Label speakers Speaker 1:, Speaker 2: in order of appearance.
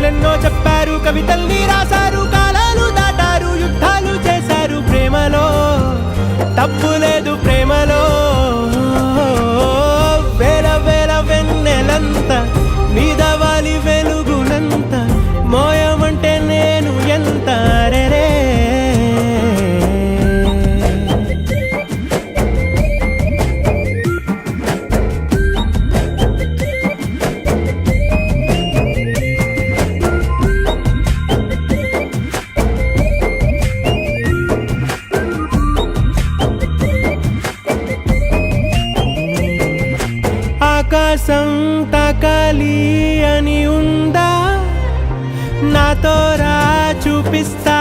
Speaker 1: కథలెన్నో చెప్పారు, కవితల్ని రాశారు, కాలాలు దాటారు, యుద్ధాలు చేశారు. ప్రేమలో తప్పు లేదు, ప్రేమలో వేల వేల వెన్నెలంత మీద వాలి వెలుగునంత మోయమంటే నేను ఎంత రే. ఆకాశం తాకాలి అని ఉందా, నాతో రా చూపిస్తా